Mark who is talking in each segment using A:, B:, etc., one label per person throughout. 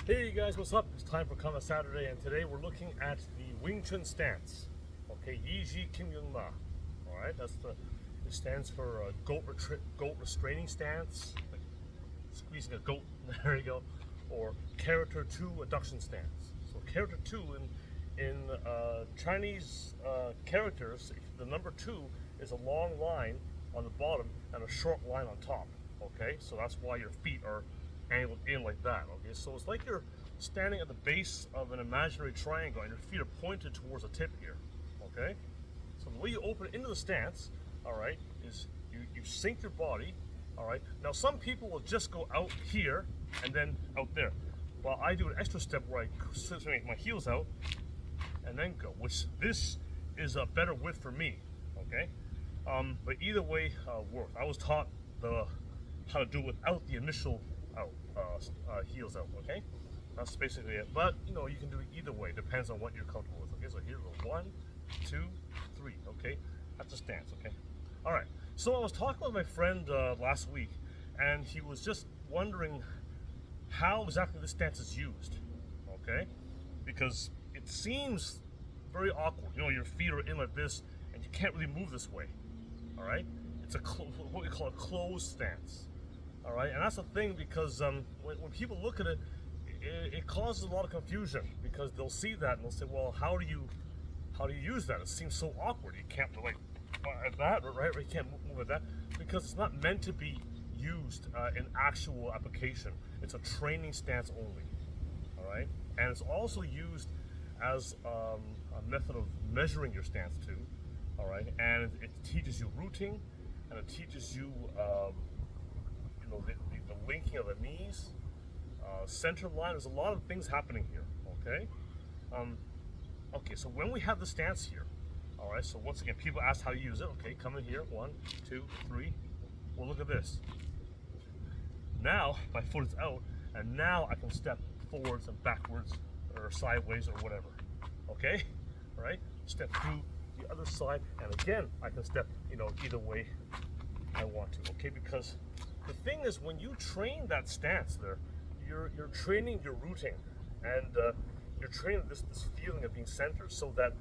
A: Hey guys, what's up? It's time for Kama Saturday, and today we're looking at the Wing Chun stance. Okay, Yi Ji Kim Yun Ma. All right, it stands for goat restraining stance, like squeezing a goat. There you go. Or character 2 adduction stance. So character 2 in Chinese characters, the number 2 is a long line on the bottom and a short line on top. Okay, so that's why your feet are angled in like that. Okay, so it's like you're standing at the base of an imaginary triangle and your feet are pointed towards the tip here. Okay, so the way you open into the stance, all right, is you sink your body. All right, now some people will just go out here and then out there, while I do an extra step where I make my heels out and then go, which this is a better width for me. Okay, but either way works. I was taught how to do it without the initial heels out. Okay, that's basically it. But you know, you can do it either way. Depends on what you're comfortable with. Okay, so here's a 1, 2, 3. Okay, that's a stance. Okay, all right. So I was talking with my friend last week, and he was just wondering how exactly this stance is used. Okay, because it seems very awkward. You know, your feet are in like this, and you can't really move this way. All right, it's what we call a closed stance. All right, and that's the thing, because when people look at it, it causes a lot of confusion, because they'll see that and they'll say, well, how do you use that? It seems so awkward. You can't like at that, right? Or you can't move at that, because it's not meant to be used in actual application. It's a training stance only. All right, and it's also used as a method of measuring your stance too. All right, and it teaches you rooting, and it teaches you the linking of the knees, center line. There's a lot of things happening here. Okay, okay. So when we have the stance here, all right. So once again, people ask how you use it. Okay, come in here. 1, 2, 3. Well, look at this. Now my foot is out, and now I can step forwards and backwards, or sideways, or whatever. Okay, all right. Step through the other side, and again I can step, either way I want to. Okay, because the thing is, when you train that stance there, you're training your rooting, and you're training this feeling of being centered, so that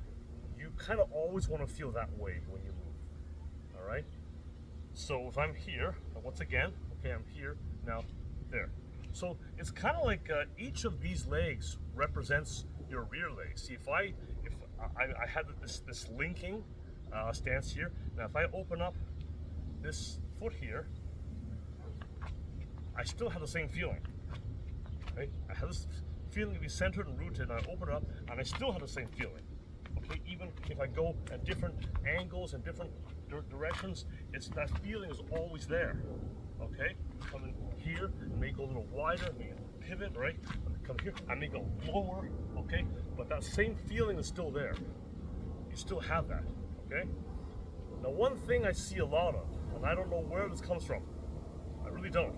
A: you kind of always want to feel that way when you move. All right. So if I'm here, once again, okay, I'm here now, there. So it's kind of like each of these legs represents your rear leg. See, if I had this linking stance here, now if I open up this foot here, I still have the same feeling. Right? I have this feeling to be centered and rooted, and I open it up, and I still have the same feeling. Okay, even if I go at different angles and different directions, that feeling is always there. Okay, come in here, and may go a little wider, may pivot, right? Come here, I may go lower. Okay, but that same feeling is still there. You still have that. Okay. Now, one thing I see a lot of, and I don't know where this comes from. I really don't.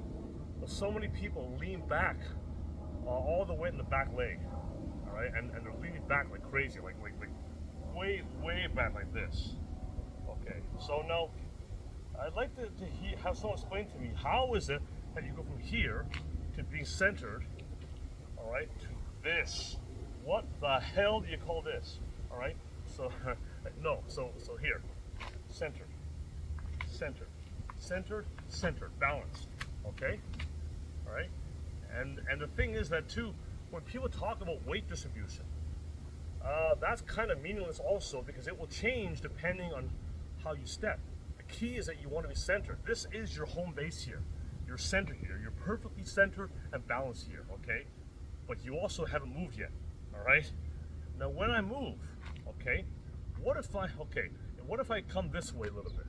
A: But so many people lean back all the way in the back leg, all right, and they're leaning back like crazy, like way back like this. Okay, so now I'd like to have someone explain to me, how is it that you go from here to being centered, all right, to this? What the hell do you call this? All right, so no, so here, centered, balanced. Okay, all right, and the thing is that too, when people talk about weight distribution, that's kind of meaningless also, because it will change depending on how you step. The key is that you want to be centered. This is your home base here. You're centered here. You're perfectly centered and balanced here. Okay, but you also haven't moved yet. All right. Now, when I move, okay, what if I come this way a little bit?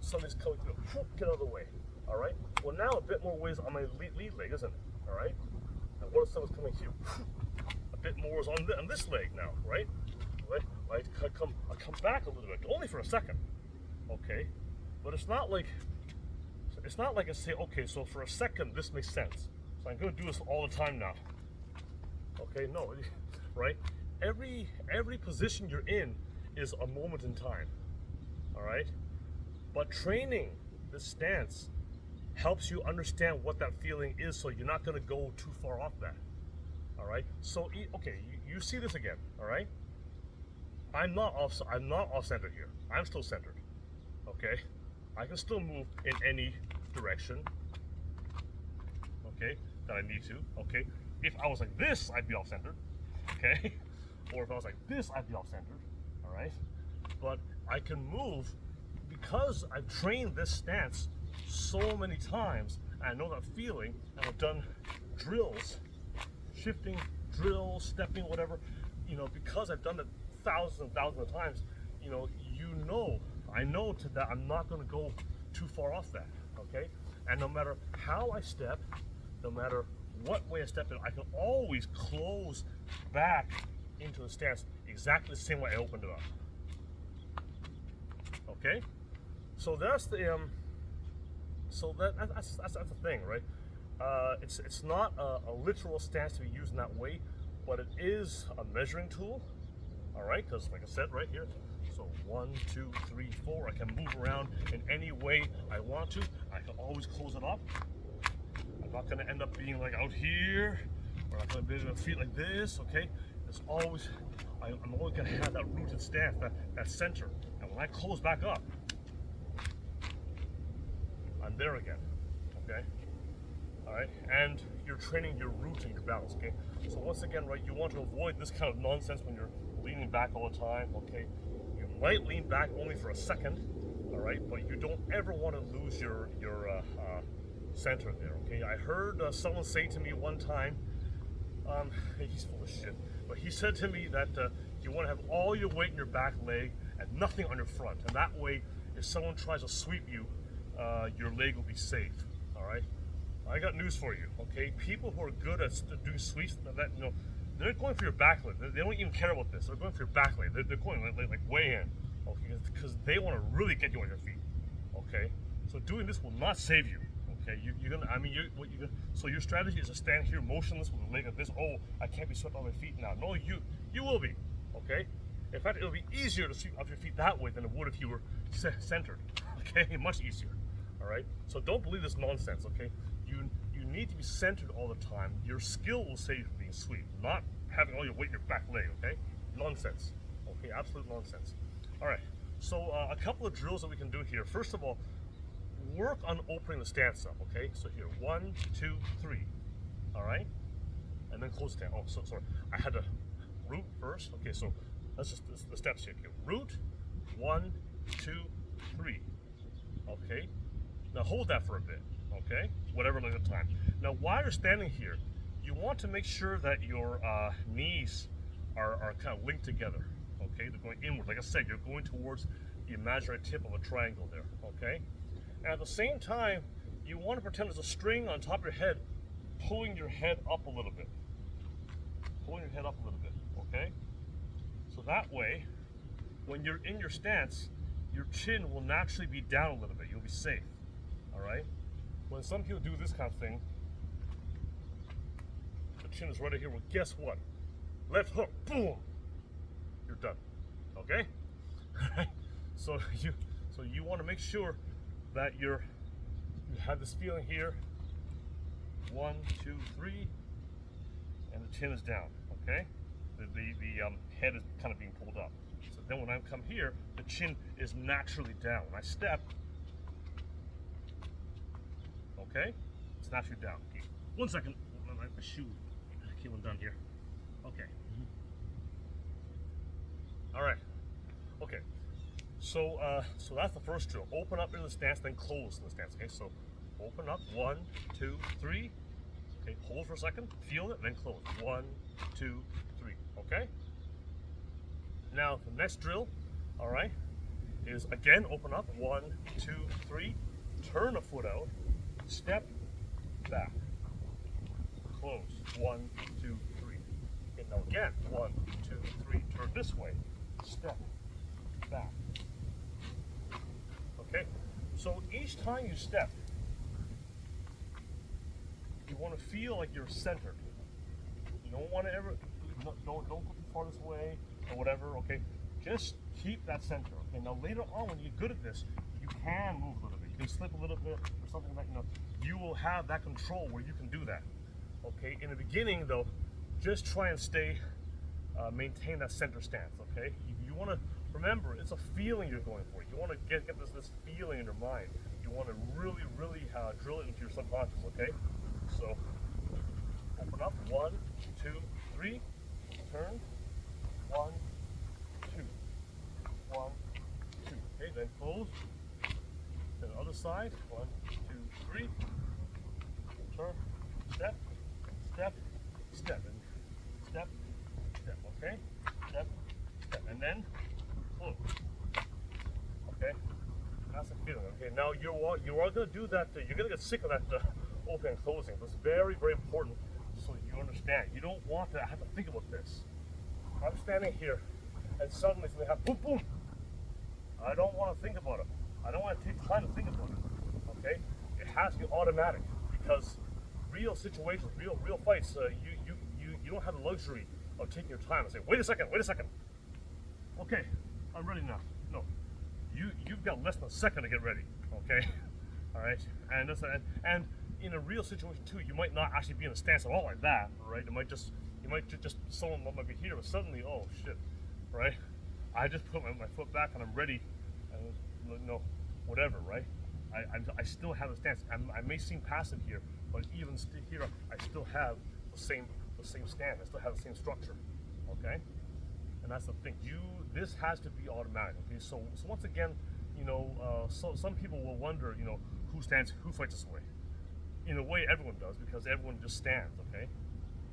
A: Something's coming through. Get out of the way. All right. Well, now a bit more weight on my lead leg, isn't it? All right. Now, what if someone's coming here? A bit more is on this leg now, right? Right. I come back a little bit, only for a second. Okay. But it's not like I say, okay, so for a second this makes sense, so I'm going to do this all the time now. Okay. No. Right. Every position you're in is a moment in time. All right. But training this stance helps you understand what that feeling is, so you're not going to go too far off that. All right. So okay, you see this again. All right. I'm not off center here. I'm still centered. Okay. I can still move in any direction. Okay, that I need to. Okay. If I was like this, I'd be off centered. Okay. Or if I was like this, I'd be off centered. All right. But I can move because I've trained this stance so many times. And I know that feeling, and I've done drills, shifting, drills, stepping, whatever. You know, because I've done it thousands and thousands of times. You know, I know that I'm not going to go too far off that. Okay, and no matter how I step, no matter what way I step in, I can always close back into the stance exactly the same way I opened it up. Okay, so that's the that's the thing, right? It's not a literal stance to be used in that way, but it is a measuring tool. All right, because like I said right here, so 1, 2, 3, 4, I can move around in any way I want to. I can always close it up. I'm not going to end up being like out here, or I'm going to be able to feet like this. Okay, it's always I'm always going to have that rooted stance, that center. And when I close back up, I'm there again. Okay. All right, and you're training your root and your balance. Okay, so once again, right, you want to avoid this kind of nonsense when you're leaning back all the time. Okay, you might lean back only for a second. All right, but you don't ever want to lose your center there. Okay, I heard someone say to me one time, he's full of shit, but he said to me that you want to have all your weight in your back leg and nothing on your front, and that way, if someone tries to sweep you, your leg will be safe. All right. I got news for you, okay? People who are good at doing sweeps, they're going for your back leg. They don't even care about this. They're going for your back leg. They're going like way in, okay? Because they want to really get you on your feet, okay? So doing this will not save you, okay? So your strategy is to stand here motionless with a leg like this. Oh, I can't be swept on my feet now. No, you will be, okay? In fact, it'll be easier to sweep off your feet that way than it would if you were centered, okay? Much easier, all right? So don't believe this nonsense, okay? You need to be centered all the time. Your skill will save you from being swept, not having all your weight in your back leg, okay? Nonsense, okay? Absolute nonsense. All right, so a couple of drills that we can do here. First of all, work on opening the stance up, okay? So here, 1, 2, 3, all right? And then close it down. Oh, so sorry. I had to root first. Okay, so that's just the steps here. Okay, root, 1, 2, 3, okay? Now hold that for a bit. Okay, whatever length of time. Now, while you're standing here, you want to make sure that your knees are kind of linked together. Okay, they're going inward. Like I said, you're going towards the imaginary tip of a triangle there. Okay, and at the same time, you want to pretend there's a string on top of your head, pulling your head up a little bit. Pulling your head up a little bit. Okay, so that way, when you're in your stance, your chin will naturally be down a little bit. You'll be safe. All right. When some people do this kind of thing, the chin is right here. Well, guess what? Left hook, boom, you're done. Okay? So you want to make sure that you have this feeling here. 1, 2, 3, and the chin is down. Okay? The head is kind of being pulled up. So then when I come here, the chin is naturally down. When I step. Okay, it's naturally down. Okay. 1 second, my shoe came undone here. Okay. All right. Okay. So that's the first drill. Open up in the stance, then close in the stance. Okay. So open up. 1, 2, 3. Okay. Hold for a second. Feel it, then close. 1, 2, 3. Okay. Now the next drill, all right, is again open up. 1, 2, 3. Turn a foot out. Step back, close, 1, 2, 3. Okay, now again, 1, 2, 3, turn this way, step back. Okay, so each time you step, you want to feel like you're centered. You don't want to ever, don't go too far this way or whatever, okay? Just keep that center, okay? Now later on when you're good at this, you can move a little bit. You can slip a little bit or something like, you will have that control where you can do that. Okay, in the beginning though, just try and maintain that center stance, okay? You want to remember, it's a feeling you're going for. You want to get this feeling in your mind. You want to really drill it into your subconscious, okay? So open up, 1, 2, 3, turn, 1, 2, 1, 2. Okay, then close. Then the other side, 1, 2, 3. Turn, step, step, step, and step, step. Okay, step, step, and then close. Okay, that's the feeling. Okay, now you are going to do that. You're going to get sick of that opening and closing. It's very, very important so you understand. You don't want to have to think about this. I'm standing here, and suddenly something happens. Boom, boom. I don't want to think about it. I don't want to take time to think about it. Okay, it has to be automatic because real situations, real fights, you don't have the luxury of taking your time and saying, wait a second. Okay, I'm ready now. No, you've got less than a second to get ready. Okay, all right, and in a real situation too, you might not actually be in a stance at all like that, right? You might just someone might be here, but suddenly, oh shit, right? I just put my foot back and I'm ready, and no, whatever, right? I still have a stance. I may seem passive here, but even here, I still have the same stand. I still have the same structure, okay? And that's the thing. This has to be automatic, okay? So once again, so some people will wonder, who fights this way? In a way, everyone does because everyone just stands, okay?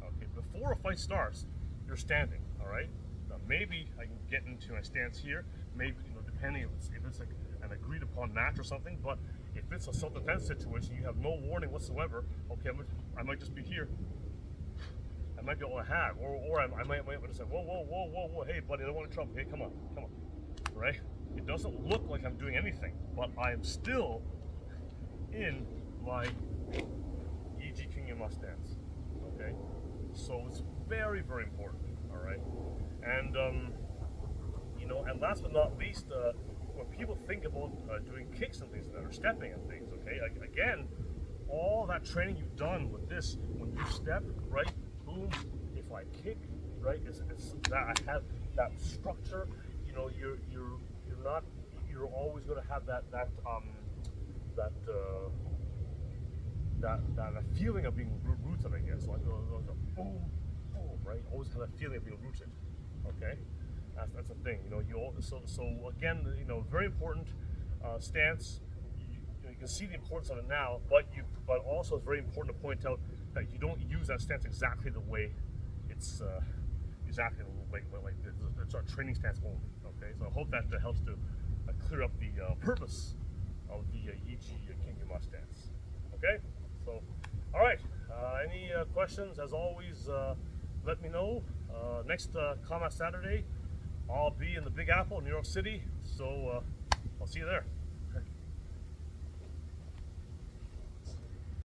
A: Okay. Before a fight starts, you're standing, all right? Now maybe I can get into my stance here. Maybe depending if it's like an agreed upon match or something. But if it's a self-defense situation, you have no warning whatsoever. Okay, I might just be here. I might be all I have, or I might just say, whoa, hey buddy, I don't want to trouble. Hey, come on, right? It doesn't look like I'm doing anything, but I am still in my EG King Yama stance. Okay, so it's very, very important. All right, and and last but not least, when people think about doing kicks and things like that, or stepping and things, okay, again, all that training you've done with this, when you step, right, boom, if I kick, right, it's that I have that structure. You're always going to have that feeling of being rooted, I guess, like boom, boom, right? Always have that feeling of being rooted. Okay, that's the thing. So again, very important stance. You can see the importance of it now, but also it's very important to point out that you don't use that stance exactly the way it's exactly like this. It's our training stance only. Okay, so I hope that helps to clear up the purpose of the EG King Yama stance. Okay, so all right. Any questions? As always, let me know. Next Combat Saturday, I'll be in the Big Apple, New York City. So I'll see you there.